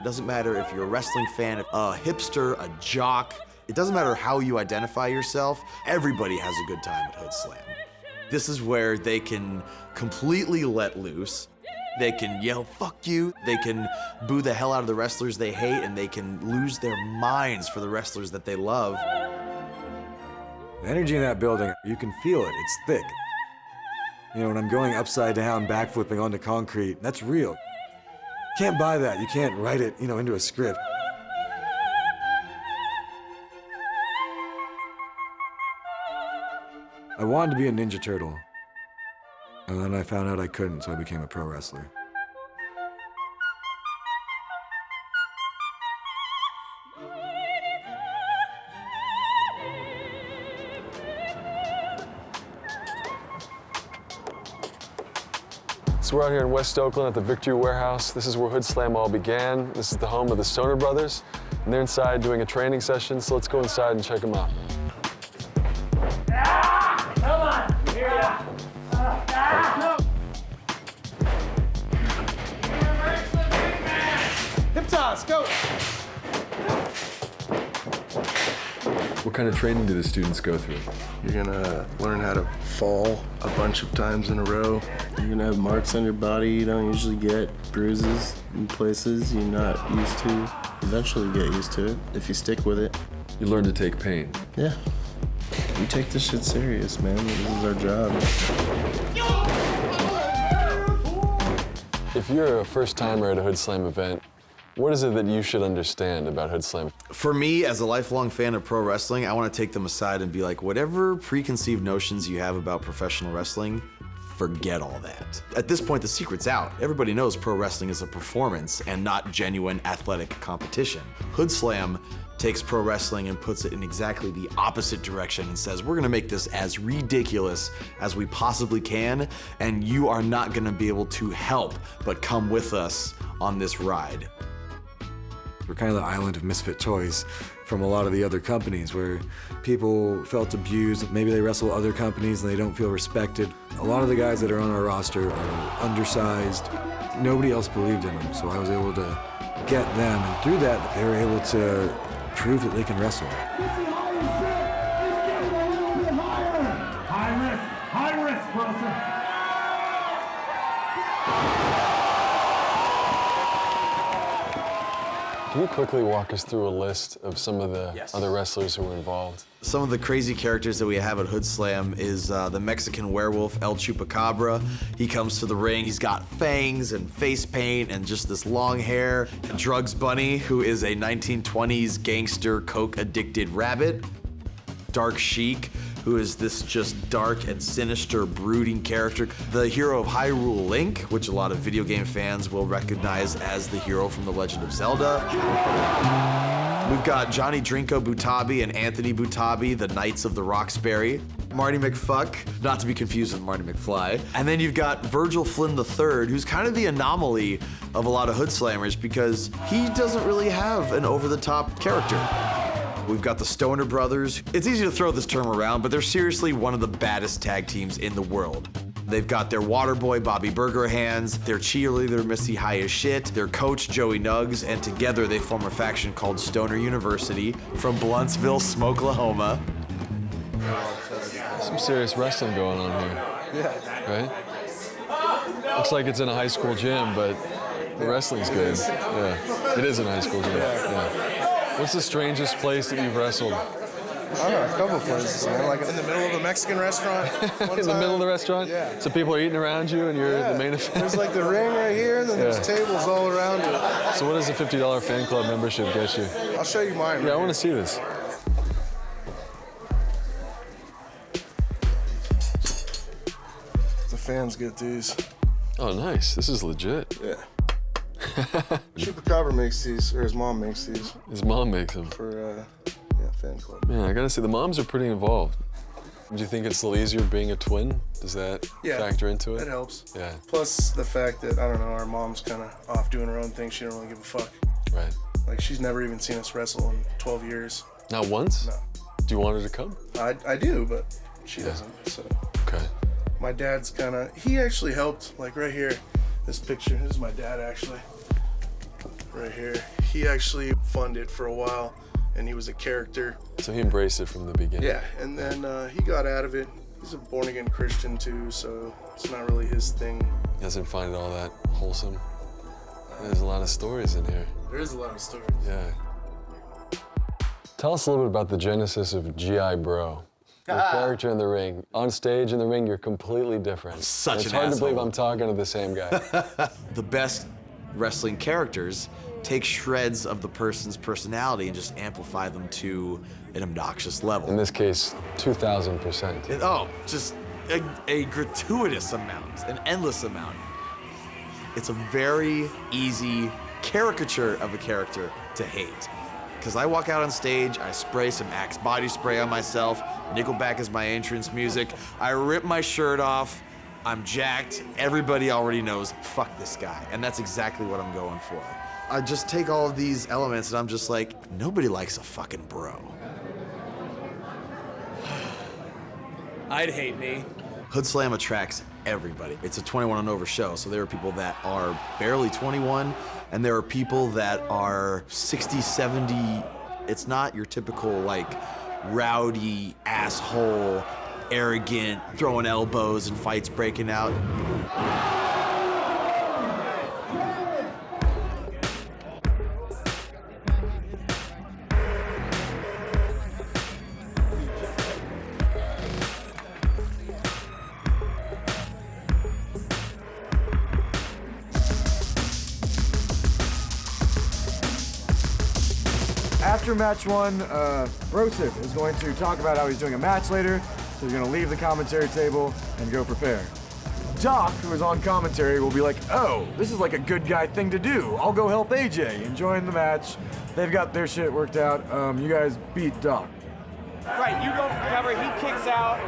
doesn't matter if you're a wrestling fan, a hipster, a jock. It doesn't matter how you identify yourself. Everybody has a good time at Hoodslam. This is where they can completely let loose. They can yell, fuck you. They can boo the hell out of the wrestlers they hate, and they can lose their minds for the wrestlers that they love. The energy in that building, you can feel it, it's thick. You know, when I'm going upside down, backflipping onto concrete, that's real. You can't buy that, you can't write it, you know, into a script. I wanted to be a Ninja Turtle, and then I found out I couldn't, so I became a pro wrestler. So we're out here in West Oakland at the Victory Warehouse. This is where Hoodslam all began. This is the home of the Stoner Brothers, and they're inside doing a training session, so let's go inside and check them out. Come on! Here you go. Hip toss, go! What kind of training do the students go through? You're gonna learn how to fall a bunch of times in a row. You're gonna have marks on your body you don't usually get, bruises in places you're not used to. Eventually get used to it if you stick with it. You learn to take pain. Yeah. We take this shit serious, man. This is our job. If you're a first-timer at a Hoodslam event, what is it that you should understand about Hoodslam? For me, as a lifelong fan of pro wrestling, I want to take them aside and be like, whatever preconceived notions you have about professional wrestling, forget all that. At this point, the secret's out. Everybody knows pro wrestling is a performance and not genuine athletic competition. Hoodslam takes pro wrestling and puts it in exactly the opposite direction and says, we're gonna make this as ridiculous as we possibly can, and you are not gonna be able to help but come with us on this ride. We're kind of the island of misfit toys from a lot of the other companies where people felt abused. Maybe they wrestle other companies and they don't feel respected. A lot of the guys that are on our roster are undersized. Nobody else believed in them, so I was able to get them, and through that, they were able to prove that they can wrestle. High risk, Wilson. Can you quickly walk us through a list of some of the other wrestlers who were involved? Some of the crazy characters that we have at Hoodslam is the Mexican werewolf, El Chupacabra. He comes to the ring, he's got fangs and face paint and just this long hair. Drugz Bunny, who is a 1920s gangster, coke-addicted rabbit. Dark Sheik, who is this just dark and sinister, brooding character. The hero of Hyrule Link, which a lot of video game fans will recognize as the hero from The Legend of Zelda. We've got Johnny Drinko Butabi and Anthony Butabi, the Knights of the Roxbury. Marty McFuck, not to be confused with Marty McFly. And then you've got Virgil Flynn III, who's kind of the anomaly of a lot of Hoodslammers because he doesn't really have an over-the-top character. We've got the Stoner Brothers. It's easy to throw this term around, but they're seriously one of the baddest tag teams in the world. They've got their water boy, Bobby Burger Hands, their cheerleader, Missy High as Shit, their coach, Joey Nuggs, and together they form a faction called Stoner University from Bluntsville, Smokelahoma. Some serious wrestling going on here. Yeah. Right? Looks like it's in a high school gym, but the wrestling's good. Yeah, it is in a high school gym. Yeah. What's the strangest place that you've wrestled? I don't know, a couple places, man. Like in the middle of a Mexican restaurant. In the middle of the restaurant? Yeah. So people are eating around you and you're the main event? There's like the ring right here, and then there's tables all around it. So what does a $50 fan club membership get you? I'll show you mine. Yeah, I want to see this. The fans get these. Oh, nice. This is legit. Yeah. Chupacabra makes these, or his mom makes these. His mom makes them. For, fan club. Man, I gotta say, the moms are pretty involved. Do you think it's a little easier being a twin? Does that factor into it? That helps. Yeah. Plus the fact that, I don't know, our mom's kind of off doing her own thing. She don't really give a fuck. Right. Like, she's never even seen us wrestle in 12 years. Not once? No. Do you want her to come? I do, but she doesn't, so. Okay. My dad's kind of, he actually helped, like right here, this picture. This is my dad, actually. Right here. He actually funded it for a while, and he was a character. So he embraced it from the beginning. Yeah, and then he got out of it. He's a born-again Christian too, so it's not really his thing. He doesn't find it all that wholesome. There's a lot of stories in here. There is a lot of stories. Yeah. Tell us a little bit about the genesis of G.I. Bro. Your character in the ring. On stage in the ring, you're completely different. Such it's an hard to believe asshole. I'm talking to the same guy. The best wrestling characters take shreds of the person's personality and just amplify them to an obnoxious level. In this case, 2,000%. Oh, just a gratuitous amount, an endless amount. It's a very easy caricature of a character to hate. Because I walk out on stage, I spray some Axe body spray on myself, Nickelback is my entrance music, I rip my shirt off, I'm jacked, everybody already knows, fuck this guy. And that's exactly what I'm going for. I just take all of these elements and I'm just like, nobody likes a fucking bro. I'd hate me. Hoodslam attracts everybody. It's a 21 and over show, so there are people that are barely 21, and there are people that are 60, 70. It's not your typical, like, rowdy, asshole, arrogant, throwing elbows and fights breaking out. After match one, Brosif is going to talk about how he's doing a match later, so he's going to leave the commentary table and go prepare. Doc, who is on commentary, will be like, oh, this is like a good guy thing to do. I'll go help AJ and join the match. They've got their shit worked out. You guys beat Doc. Right, you go for the cover, he kicks out,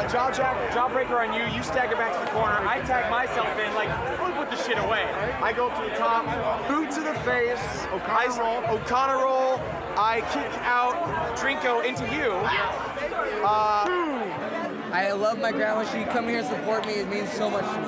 jawbreaker on you, you stagger back to the corner, I tag myself in, like, really put the shit away. I go up to the top, boot to the face, O'Connor roll, I kick out Drinko into you. I love my grandma. She come here and support me. It means so much to me.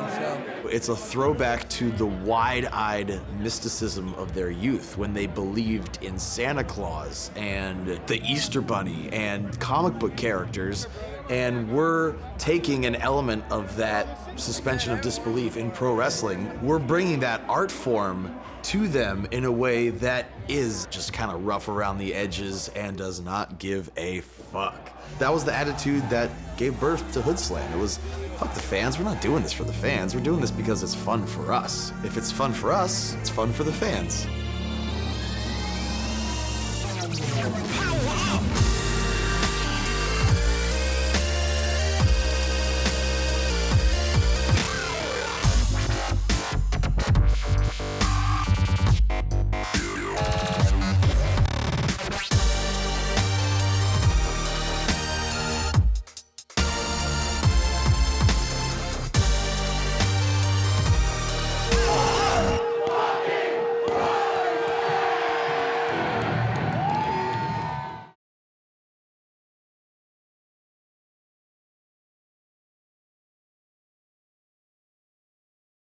So It's a throwback to the wide-eyed mysticism of their youth when they believed in Santa Claus and the Easter Bunny and comic book characters, and we're taking an element of that suspension of disbelief in pro wrestling. We're bringing that art form to them in a way that is just kind of rough around the edges and does not give a fuck. That was the attitude that gave birth to Hoodslam. It was, fuck the fans, we're not doing this for the fans, we're doing this because it's fun for us. If it's fun for us, it's fun for the fans. Power.